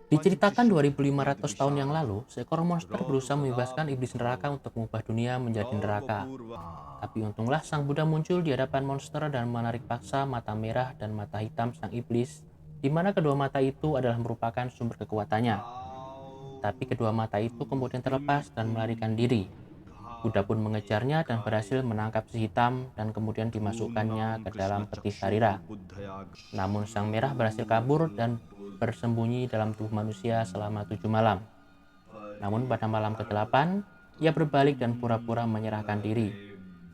Diceritakan 2500 tahun yang lalu, seekor monster berusaha membebaskan iblis neraka untuk mengubah dunia menjadi neraka. Tapi untunglah sang Buddha muncul di hadapan monster dan menarik paksa mata merah dan mata hitam sang iblis, di mana kedua mata itu adalah merupakan sumber kekuatannya. Tapi kedua mata itu kemudian terlepas dan melarikan diri. Buddha pun mengejarnya dan berhasil menangkap si hitam dan kemudian dimasukkannya ke dalam peti sarira. Namun sang merah berhasil kabur dan bersembunyi dalam tubuh manusia selama 7 malam. Namun pada malam ke-8, ia berbalik dan pura-pura menyerahkan diri.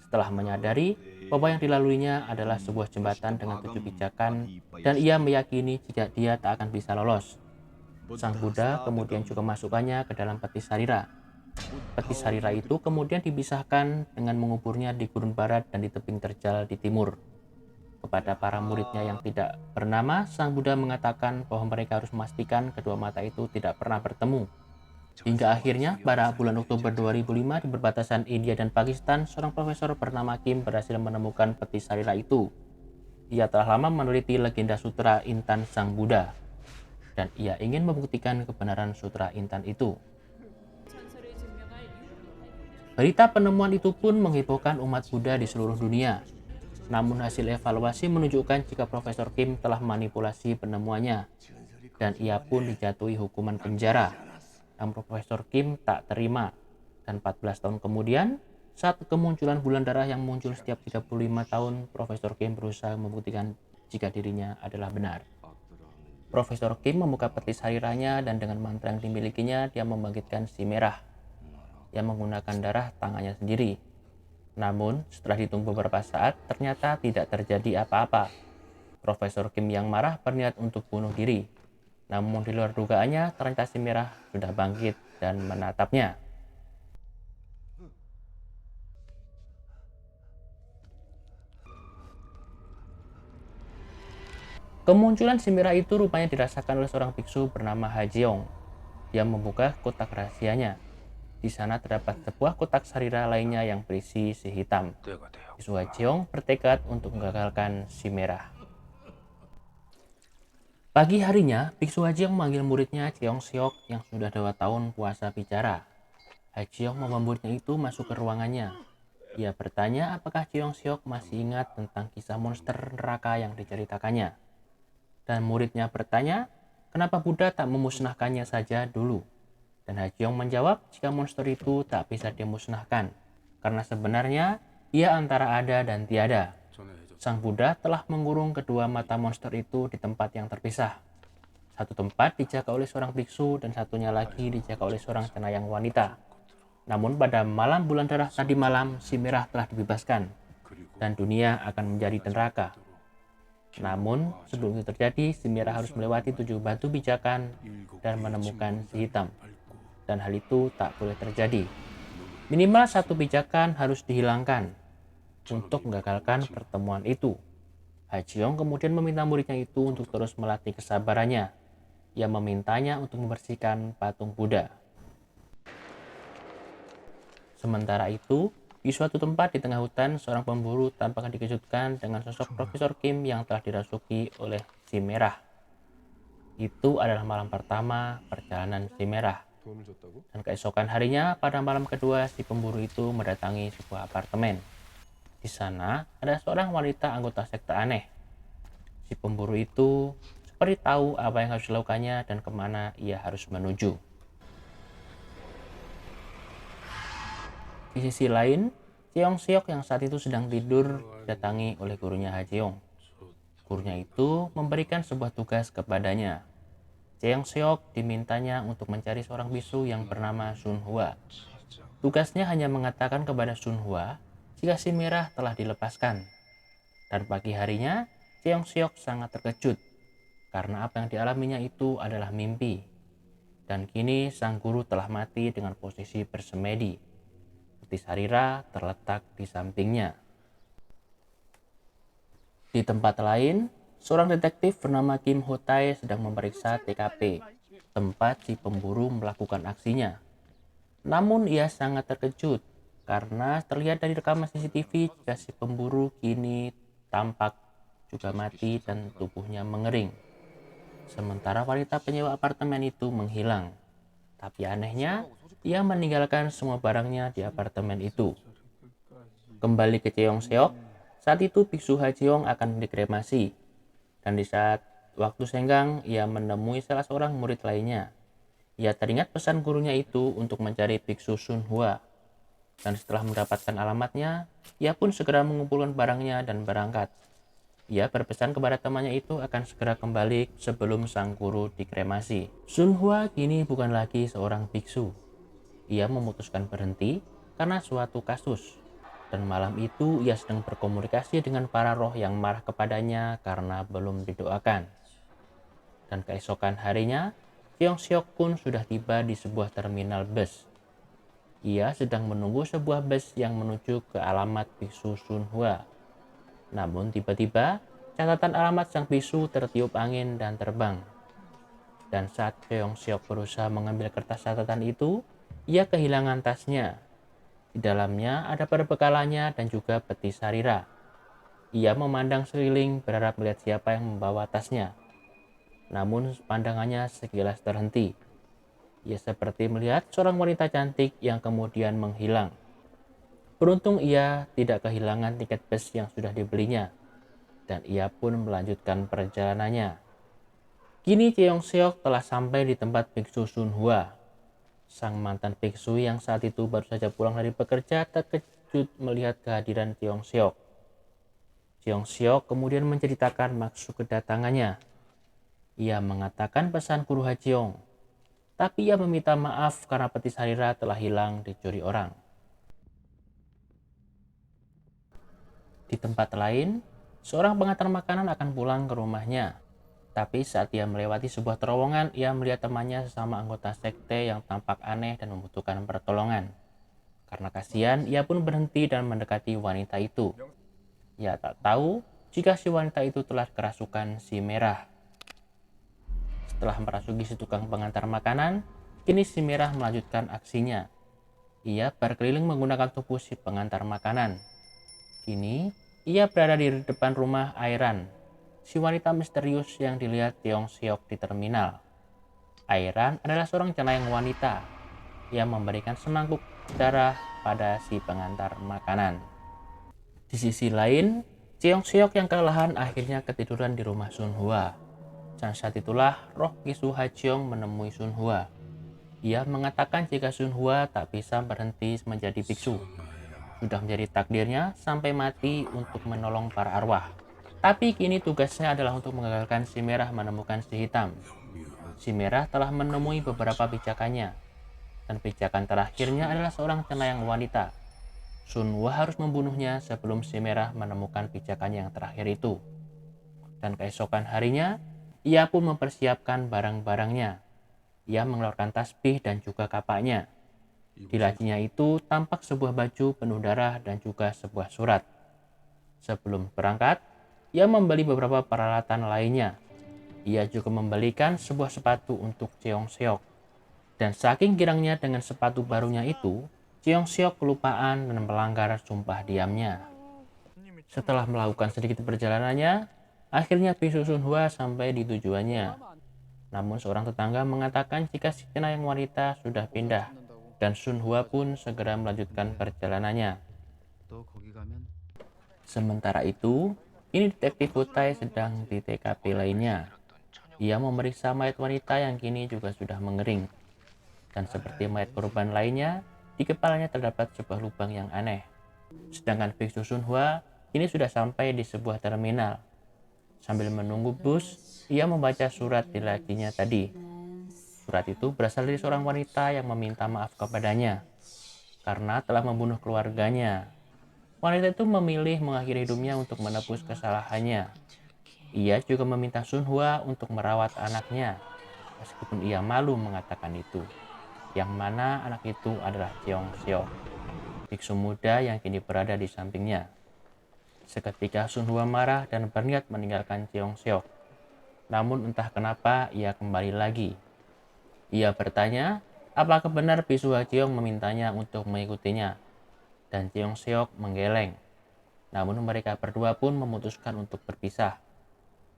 Setelah menyadari bahwa yang dilaluinya adalah sebuah jembatan dengan 7 pijakan dan ia meyakini jika dia tak akan bisa lolos. Sang Buddha kemudian juga masukkannya ke dalam peti sarira. Peti sarira itu kemudian dipisahkan dengan menguburnya di gurun barat dan di tebing terjal di timur. Kepada para muridnya yang tidak bernama, Sang Buddha mengatakan bahwa mereka harus memastikan kedua mata itu tidak pernah bertemu. Hingga akhirnya, pada bulan Oktober 2005 di perbatasan India dan Pakistan, seorang profesor bernama Kim berhasil menemukan peti sarira itu. Ia telah lama meneliti legenda Sutra Intan Sang Buddha, dan ia ingin membuktikan kebenaran Sutra Intan itu. Berita penemuan itu pun menghebohkan umat Buddha di seluruh dunia. Namun hasil evaluasi menunjukkan jika Profesor Kim telah manipulasi penemuannya, dan ia pun dijatuhi hukuman penjara. Namun Profesor Kim tak terima, dan 14 tahun kemudian, saat kemunculan bulan darah yang muncul setiap 35 tahun, Profesor Kim berusaha membuktikan jika dirinya adalah benar. Profesor Kim membuka peti sariranya dan dengan mantra yang dimilikinya, dia membangkitkan si merah yang menggunakan darah tangannya sendiri. Namun, setelah ditunggu beberapa saat, ternyata tidak terjadi apa-apa. Profesor Kim yang marah berniat untuk bunuh diri. Namun di luar dugaannya, ternyata si merah sudah bangkit dan menatapnya. Kemunculan si merah itu rupanya dirasakan oleh seorang biksu bernama Hajeong. Dia membuka kotak rahasianya. Di sana terdapat sebuah kotak sarira lainnya yang berisi si hitam. Biksu Hajeong bertekad untuk menggagalkan si merah. Pagi harinya, Biksu Hajeong memanggil muridnya Cheong Seok yang sudah 2 tahun puasa bicara. Hajeong membawa muridnya itu masuk ke ruangannya. Ia bertanya apakah Cheong Seok masih ingat tentang kisah monster neraka yang diceritakannya. Dan muridnya bertanya, kenapa Buddha tak memusnahkannya saja dulu? Dan Hajeong menjawab jika monster itu tak bisa dimusnahkan, karena sebenarnya ia antara ada dan tiada. Sang Buddha telah mengurung kedua mata monster itu di tempat yang terpisah. Satu tempat dijaga oleh seorang biksu dan satunya lagi dijaga oleh seorang cenayang wanita. Namun pada malam bulan darah tadi malam, si merah telah dibebaskan dan dunia akan menjadi neraka. Namun sebelum itu terjadi, si merah harus melewati 7 batu pijakan dan menemukan si hitam. Dan hal itu tak boleh terjadi. Minimal 1 pijakan harus dihilangkan untuk menggagalkan pertemuan itu. Hajeong kemudian meminta muridnya itu untuk terus melatih kesabarannya. Ia memintanya untuk membersihkan patung Buddha. Sementara itu, di suatu tempat di tengah hutan, seorang pemburu tampaknya dikejutkan dengan sosok Profesor Kim yang telah dirasuki oleh si merah. Itu adalah malam pertama perjalanan si merah. Dan keesokan harinya, pada malam kedua, si pemburu itu mendatangi sebuah apartemen. Di sana, ada seorang wanita anggota sekte aneh. Si pemburu itu seperti tahu apa yang harus dilakukannya dan kemana ia harus menuju. Di sisi lain, Cheong Seok yang saat itu sedang tidur didatangi oleh gurunya Hajeong. Gurunya itu memberikan sebuah tugas kepadanya. Cheong Seok dimintanya untuk mencari seorang bisu yang bernama Sun Hua. Tugasnya hanya mengatakan kepada Sun Hua jika si merah telah dilepaskan. Dan pagi harinya, Cheong Seok sangat terkejut karena apa yang dialaminya itu adalah mimpi. Dan kini sang guru telah mati dengan posisi bersemedi. Peti sarira terletak di sampingnya. Di tempat lain, seorang detektif bernama Kim Ho Tae sedang memeriksa TKP, tempat si pemburu melakukan aksinya. Namun ia sangat terkejut karena terlihat dari rekaman CCTV jika si pemburu kini tampak juga mati dan tubuhnya mengering. Sementara wanita penyewa apartemen itu menghilang. Tapi anehnya, ia meninggalkan semua barangnya di apartemen itu. Kembali ke Cheongseok, saat itu biksu Hajeong akan dikremasi. Dan di saat waktu senggang, ia menemui salah seorang murid lainnya. Ia teringat pesan gurunya itu untuk mencari biksu Sunhwa. Dan setelah mendapatkan alamatnya, ia pun segera mengumpulkan barangnya dan berangkat. Ia berpesan kepada temannya itu akan segera kembali sebelum sang guru dikremasi. Sunhwa kini bukan lagi seorang biksu. Ia memutuskan berhenti karena suatu kasus. Dan malam itu ia sedang berkomunikasi dengan para roh yang marah kepadanya karena belum didoakan. Dan keesokan harinya, Cheongseok pun sudah tiba di sebuah terminal bus. Ia sedang menunggu sebuah bus yang menuju ke alamat biksu Sunhwa. Namun tiba-tiba, catatan alamat sang biksu tertiup angin dan terbang. Dan saat Cheongseok berusaha mengambil kertas catatan itu, ia kehilangan tasnya. Di dalamnya ada perbekalannya dan juga peti sarira. Ia memandang sekeliling berharap melihat siapa yang membawa tasnya. Namun pandangannya sekilas terhenti. Ia seperti melihat seorang wanita cantik yang kemudian menghilang. Beruntung ia tidak kehilangan tiket bus yang sudah dibelinya. Dan ia pun melanjutkan perjalanannya. Kini Cheongseok telah sampai di tempat biksu Sunhwa. Sang mantan biksu yang saat itu baru saja pulang dari bekerja terkejut melihat kehadiran Cheongseok. Cheongseok kemudian menceritakan maksud kedatangannya. Ia mengatakan pesan guru Hajeong, tapi ia meminta maaf karena peti sarira telah hilang dicuri orang. Di tempat lain, seorang pengantar makanan akan pulang ke rumahnya. Tapi saat ia melewati sebuah terowongan, ia melihat temannya sesama anggota sekte yang tampak aneh dan membutuhkan pertolongan. Karena kasihan, ia pun berhenti dan mendekati wanita itu. Ia tak tahu jika si wanita itu telah kerasukan si merah. Setelah merasuki si tukang pengantar makanan, kini si merah melanjutkan aksinya. Ia berkeliling menggunakan tubuh si pengantar makanan. Kini, ia berada di depan rumah Airan, si wanita misterius yang dilihat Cheongseok di terminal. Airan adalah seorang cenayang wanita yang memberikan semangkuk darah pada si pengantar makanan. Di sisi lain, Cheongseok yang kelelahan akhirnya ketiduran di rumah Sunhwa. Dan saat itulah roh biksu Hajeong menemui Sunhwa. Ia mengatakan jika Sunhwa tak bisa berhenti menjadi biksu. Sudah menjadi takdirnya sampai mati untuk menolong para arwah. Tapi kini tugasnya adalah untuk mengagalkan si merah menemukan si hitam. Si merah telah menemui beberapa pijakannya. Dan pijakan terakhirnya adalah seorang cenayang wanita. Sunhwa harus membunuhnya sebelum si merah menemukan pijakannya yang terakhir itu. Dan keesokan harinya, ia pun mempersiapkan barang-barangnya. Ia mengeluarkan tasbih dan juga kapaknya. Di lacinya itu tampak sebuah baju penuh darah dan juga sebuah surat. Sebelum berangkat, ia membeli beberapa peralatan lainnya. Ia juga membelikan sebuah sepatu untuk Cheongseok. Dan saking girangnya dengan sepatu barunya itu, Cheongseok kelupaan dan melanggar sumpah diamnya. Setelah melakukan sedikit perjalanannya, akhirnya biksu Sunhwa sampai di tujuannya. Namun seorang tetangga mengatakan jika si cenayang wanita sudah pindah, dan Sunhwa pun segera melanjutkan perjalanannya. Sementara itu, kini detektif Hutai sedang di TKP lainnya. Ia memeriksa mayat wanita yang kini juga sudah mengering. Dan seperti mayat korban lainnya, di kepalanya terdapat sebuah lubang yang aneh. Sedangkan biksu Sunhwa kini sudah sampai di sebuah terminal. Sambil menunggu bus, ia membaca surat di lacinya tadi. Surat itu berasal dari seorang wanita yang meminta maaf kepadanya karena telah membunuh keluarganya. Wanita itu memilih mengakhiri hidupnya untuk menebus kesalahannya. Ia juga meminta Sunhwa untuk merawat anaknya, meskipun ia malu mengatakan itu. Yang mana anak itu adalah Cheongseok, biksu muda yang kini berada di sampingnya. Seketika Sunhwa marah dan berniat meninggalkan Cheongseok. Namun entah kenapa ia kembali lagi. Ia bertanya, apakah benar biksu Hajeong memintanya untuk mengikutinya? Dan Cheongseok menggeleng. Namun mereka berdua pun memutuskan untuk berpisah.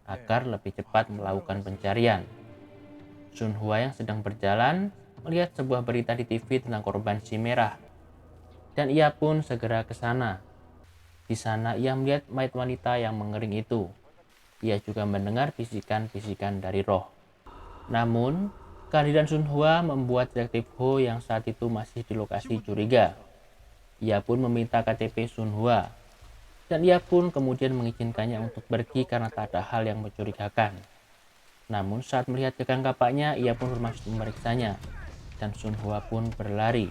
agar lebih cepat melakukan pencarian. Sun Hua yang sedang berjalan melihat sebuah berita di TV tentang korban si merah, dan ia pun segera ke sana. Di sana ia melihat mayat wanita yang mengering itu. Ia juga mendengar bisikan-bisikan dari roh. Namun, kehadiran Sun Hua membuat detektif Ho yang saat itu masih di lokasi curiga. Ia pun meminta KTP Sun Hua, dan ia pun kemudian mengizinkannya untuk pergi karena tak ada hal yang mencurigakan. Namun saat melihat gagang kapaknya, ia pun bermaksud memeriksanya, dan Sun Hua pun berlari.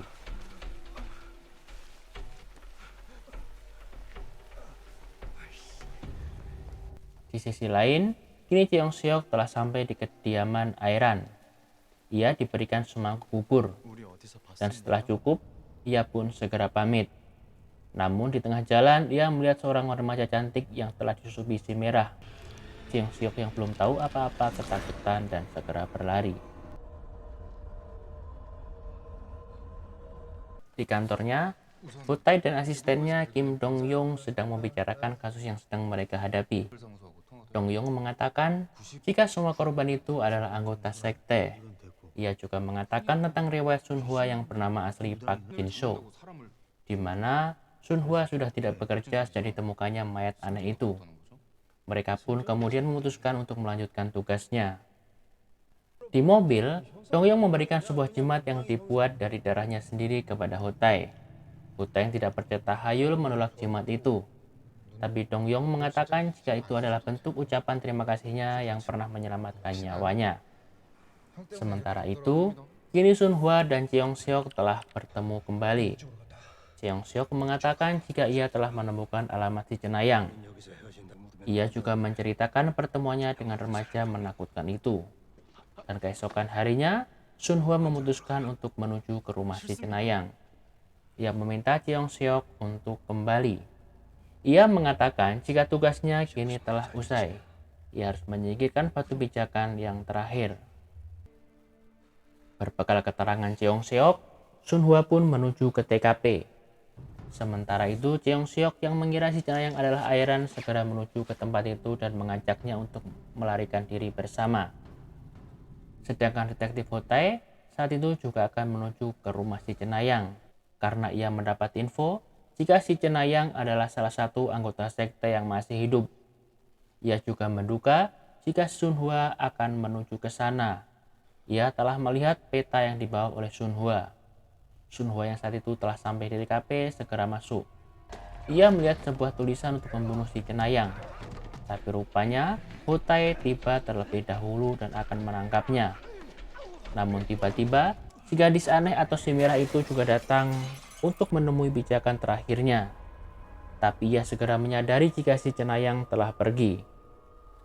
Di sisi lain, kini Cheong Seok telah sampai di kediaman Airan. Ia diberikan semangkuk bubur, dan setelah cukup, ia pun segera pamit. Namun di tengah jalan, ia melihat seorang remaja cantik yang telah disusupi si merah. Cheong Seok yang belum tahu apa-apa ketakutan dan segera berlari. Di kantornya, Ho Tae dan asistennya Kim Dong Yong sedang membicarakan kasus yang sedang mereka hadapi. Dong Yong mengatakan jika semua korban itu adalah anggota sekte. Ia juga mengatakan tentang riwayat Sun Hua yang bernama asli Park Jin Soo, di mana Sun Hua sudah tidak bekerja sejak ditemukannya mayat aneh itu. Mereka pun kemudian memutuskan untuk melanjutkan tugasnya. Di mobil, Dong Yong memberikan sebuah jimat yang dibuat dari darahnya sendiri kepada Ho Tae. Ho Tae yang tidak percaya tahayul menolak jimat itu. Tapi Dong Yong mengatakan jika itu adalah bentuk ucapan terima kasihnya yang pernah menyelamatkan nyawanya. Sementara itu, kini Sun Hua dan Cheong Seok telah bertemu kembali. Cheong Seok mengatakan jika ia telah menemukan alamat si Cenayang. Ia juga menceritakan pertemuannya dengan remaja menakutkan itu. Dan keesokan harinya, Sun Hua memutuskan untuk menuju ke rumah si Cenayang. Ia meminta Cheong Seok untuk kembali. Ia mengatakan jika tugasnya kini telah usai, ia harus menyingkirkan batu pijakan yang terakhir. Berbekal keterangan Cheong Seok, Sun Hua pun menuju ke TKP. Sementara itu, Cheong Seok yang mengira si Cenayang adalah Airan segera menuju ke tempat itu dan mengajaknya untuk melarikan diri bersama. Sedangkan detektif Ho Tae saat itu juga akan menuju ke rumah si Cenayang karena ia mendapat info jika si Cenayang adalah salah satu anggota sekte yang masih hidup. Ia juga menduga jika Sun Hua akan menuju ke sana. Ia telah melihat peta yang dibawa oleh Sun Hua. Sun Hua yang saat itu telah sampai di TKP segera masuk. Ia melihat sebuah tulisan untuk membunuh si Cenayang. Tapi rupanya Ho Tae tiba terlebih dahulu dan akan menangkapnya. Namun tiba-tiba si gadis aneh atau si merah itu juga datang untuk menemui pijakan terakhirnya. Tapi ia segera menyadari jika si Cenayang telah pergi.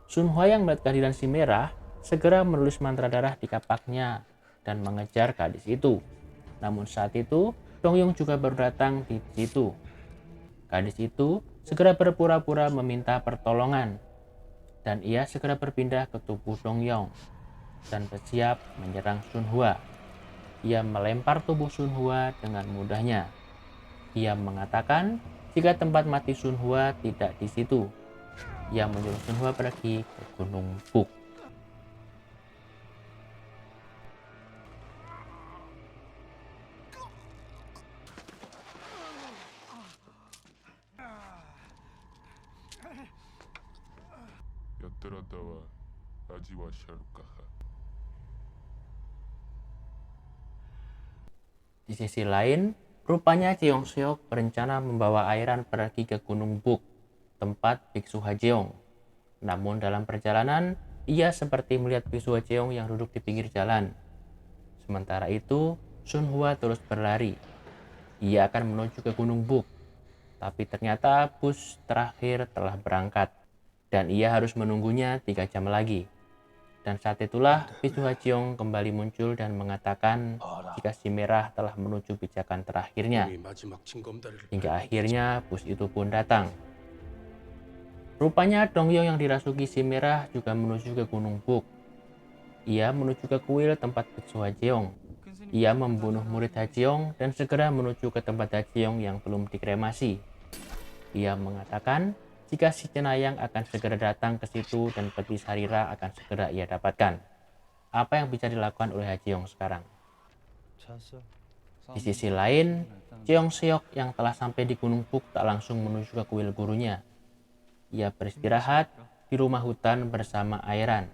Sun Hua yang melihat kehadiran si merah segera menulis mantra darah di kapaknya dan mengejar gadis itu. Namun saat itu, Dong Yong juga baru datang di situ. Gadis itu segera berpura-pura meminta pertolongan. Dan ia segera berpindah ke tubuh Dong Yong dan bersiap menyerang Sun Hua. Ia melempar tubuh Sun Hua dengan mudahnya. Ia mengatakan jika tempat mati Sun Hua tidak di situ. Ia menyuruh Sun Hua pergi ke Gunung Buk. Di sisi lain, rupanya Cheong Seok berencana membawa Airan pergi ke Gunung Buk, tempat Biksu Hajeong. Namun dalam perjalanan, ia seperti melihat Biksu Hajeong yang duduk di pinggir jalan. Sementara itu, Sun Hua terus berlari. Ia akan menuju ke Gunung Buk, tapi ternyata bus terakhir telah berangkat, dan ia harus menunggunya 3 jam lagi. Dan saat itulah Biksu Hajeong kembali muncul dan mengatakan jika si merah telah menuju pijakan terakhirnya. Hingga akhirnya bus itu pun datang. Rupanya Dong Yong yang dirasuki si merah juga menuju ke Gunung Buk. Ia menuju ke kuil tempat Biksu Hajeong. Ia membunuh murid Hajeong dan segera menuju ke tempat Hajeong yang belum dikremasi. Ia mengatakan jika si Cenayang akan segera datang ke situ dan peti Sarira akan segera ia dapatkan. Apa yang bisa dilakukan oleh Haji Yong sekarang? Di sisi lain, Cheong Seok yang telah sampai di Gunung Puk tak langsung menuju ke kuil gurunya. Ia beristirahat di rumah hutan bersama Airan.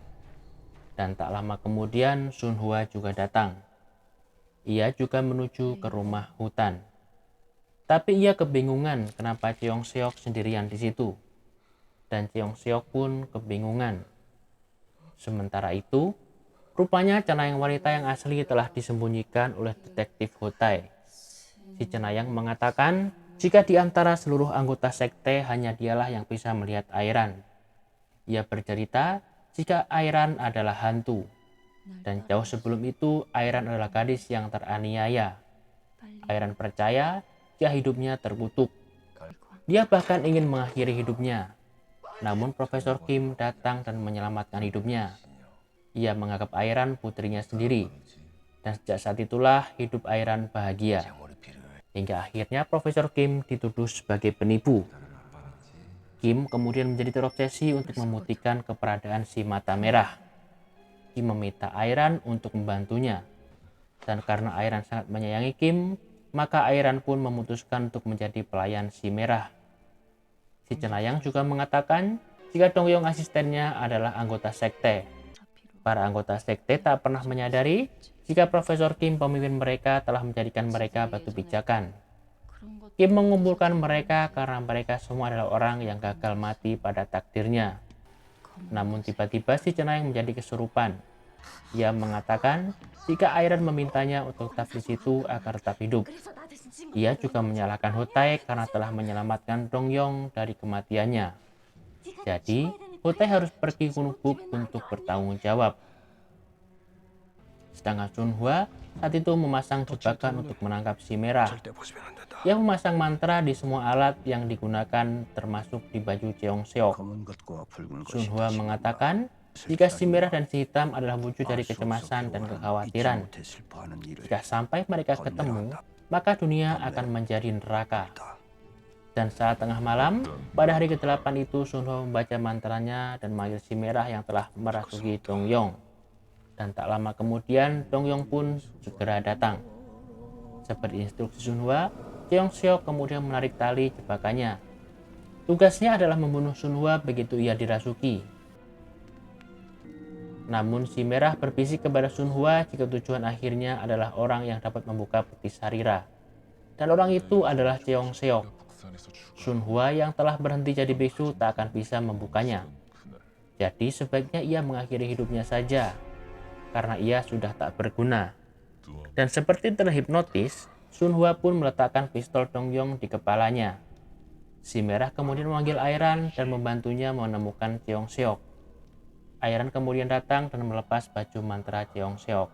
Dan tak lama kemudian Sun Hua juga datang. Ia juga menuju ke rumah hutan. Tapi ia kebingungan kenapa Cheong Seok sendirian di situ. Dan Cheong Seok pun kebingungan. Sementara itu, rupanya Cenayang wanita yang asli telah disembunyikan oleh detektif Hotai. Si Cenayang mengatakan jika di antara seluruh anggota sekte hanya dialah yang bisa melihat Airan. Ia bercerita jika Airan adalah hantu. Dan jauh sebelum itu Airan adalah gadis yang teraniaya. Airan percaya jika hidupnya terkutuk. Dia bahkan ingin mengakhiri hidupnya. Namun Profesor Kim datang dan menyelamatkan hidupnya. Ia menganggap Airan putrinya sendiri. Dan sejak saat itulah hidup Airan bahagia. Hingga akhirnya Profesor Kim dituduh sebagai penipu. Kim kemudian menjadi terobsesi untuk membuktikan keberadaan si mata merah. Kim meminta Airan untuk membantunya. Dan karena Airan sangat menyayangi Kim, maka Airan pun memutuskan untuk menjadi pelayan si merah. Si Cenayang juga mengatakan jika Dongyong asistennya adalah anggota sekte. Para anggota sekte tak pernah menyadari jika Profesor Kim pemimpin mereka telah menjadikan mereka batu pijakan. Kim mengumpulkan mereka karena mereka semua adalah orang yang gagal mati pada takdirnya. Namun tiba-tiba si Cenayang menjadi kesurupan. Ia mengatakan jika Airan memintanya untuk tetap di situ agar tetap hidup. Ia juga menyalahkan Hotai karena telah menyelamatkan Dongyong dari kematiannya. Jadi, Hotai harus pergi ke Gunung Puk untuk bertanggung jawab. Sedangkan Sun Hua saat itu memasang jebakan untuk menangkap si merah. Ia memasang mantra di semua alat yang digunakan termasuk di baju Cheong Seok. Sun Hua mengatakan jika si merah dan si hitam adalah wujud dari kecemasan dan kekhawatiran. Jika sampai mereka ketemu, maka dunia akan menjadi neraka. Dan saat tengah malam, pada hari ke-8 itu Sun Hua membaca mantranya dan memanggil si merah yang telah merasuki Dongyong. Dan tak lama kemudian Dongyong pun segera datang. Seperti instruksi Sun Hua, Cheong Seok kemudian menarik tali jebakannya. Tugasnya adalah membunuh Sun Hua begitu ia dirasuki. Namun si merah berbisik kepada Sun Hua jika tujuan akhirnya adalah orang yang dapat membuka peti Sarira. Dan orang itu adalah Cheong Seok. Sun Hua yang telah berhenti jadi biksu tak akan bisa membukanya. Jadi sebaiknya ia mengakhiri hidupnya saja, karena ia sudah tak berguna. Dan seperti terhipnotis, Sun Hua pun meletakkan pistol Dongyong di kepalanya. Si merah kemudian memanggil Airan dan membantunya menemukan Cheong Seok. Airan kemudian datang dan melepas baju mantra Cheong Seok.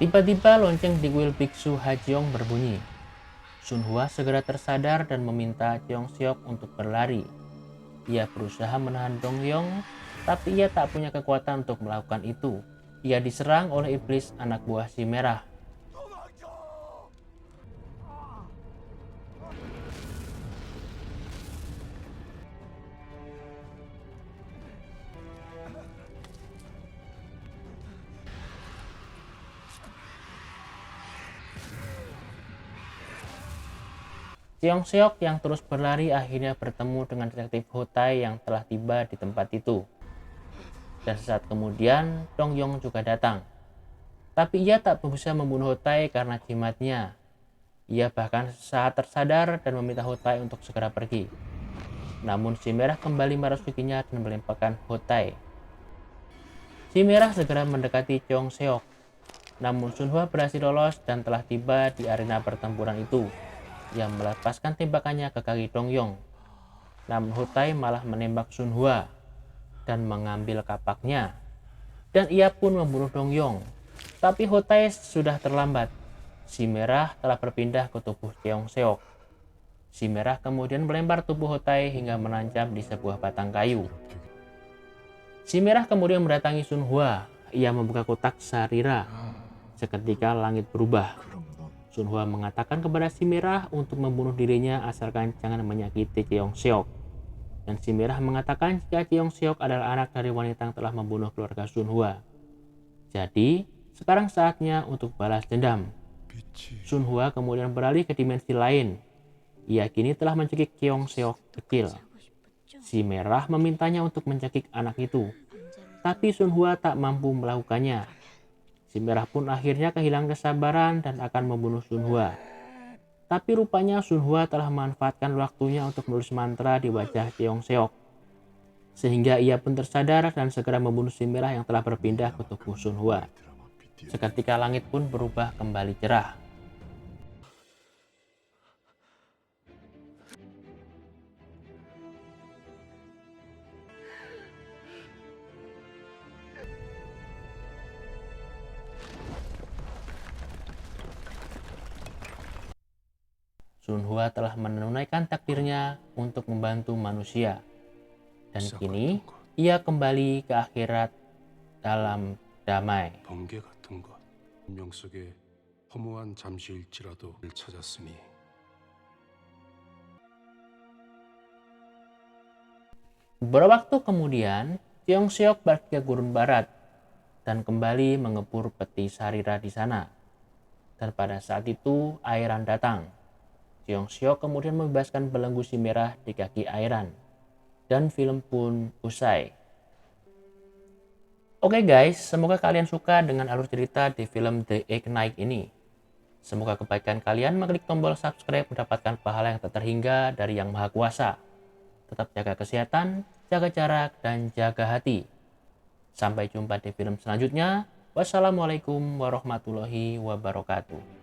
Tiba-tiba lonceng di kuil biksu Hajiong berbunyi. Sun Hua segera tersadar dan meminta Cheong Seok untuk berlari. Ia berusaha menahan Dongyong, tapi ia tak punya kekuatan untuk melakukan itu. Ia diserang oleh iblis anak buah si merah. Cheong Seok yang terus berlari akhirnya bertemu dengan detektif Hotai yang telah tiba di tempat itu. Dan sesaat kemudian, Dongyong juga datang. Tapi ia tak bisa membunuh Hotai karena jimatnya. Ia bahkan saat tersadar dan meminta Hotai untuk segera pergi. Namun si merah kembali merasukinya dan melemparkan Hotai. Si merah segera mendekati Cheong Seok. Namun Sun Hua berhasil lolos dan telah tiba di arena pertempuran itu. Ia melepaskan tembakannya ke kaki Dongyong. Namun Hotai malah menembak Sun Hua dan mengambil kapaknya. Dan ia pun membunuh Dongyong. Tapi Hotai sudah terlambat. Si merah telah berpindah ke tubuh Cheong Seok. Si merah kemudian melempar tubuh Hotai hingga menancap di sebuah batang kayu. Si merah kemudian mendatangi Sun Hua. Ia membuka kotak Sarira. Seketika langit berubah. Sunhwa mengatakan kepada si Merah untuk membunuh dirinya asalkan jangan menyakiti Cheong Seok. Dan si Merah mengatakan jika Cheong Seok adalah anak dari wanita yang telah membunuh keluarga Sunhwa. Jadi, sekarang saatnya untuk balas dendam. Sunhwa kemudian beralih ke dimensi lain. Ia kini telah mencekik Cheong Seok kecil. Si Merah memintanya untuk mencekik anak itu, tapi Sunhwa tak mampu melakukannya. Si Merah pun akhirnya kehilangan kesabaran dan akan membunuh Sunhwa. Tapi rupanya Sunhwa telah memanfaatkan waktunya untuk menulis mantra di wajah Cheong Seok. Sehingga ia pun tersadar dan segera membunuh si Merah yang telah berpindah ke tubuh Sunhwa. Seketika langit pun berubah kembali cerah. Sunhwa telah menunaikan takdirnya untuk membantu manusia. Dan kini ia kembali ke akhirat dalam damai. 번개 같은 것, 운명 속에 허무한 잠시일지라도 찾았으니 Beberapa waktu kemudian, Cheong Seok balik ke gurun barat dan kembali mengepur peti Sarira di sana. Dan pada saat itu, Airan datang. Cheong Seok kemudian membebaskan belenggu si Merah di kaki Airan. Dan film pun usai. Oke guys, semoga kalian suka dengan alur cerita di film The Egg Knight ini. Semoga kebaikan kalian mengklik tombol subscribe mendapatkan pahala yang tak terhingga dari Yang Maha Kuasa. Tetap jaga kesehatan, jaga jarak, dan jaga hati. Sampai jumpa di film selanjutnya. Wassalamualaikum warahmatullahi wabarakatuh.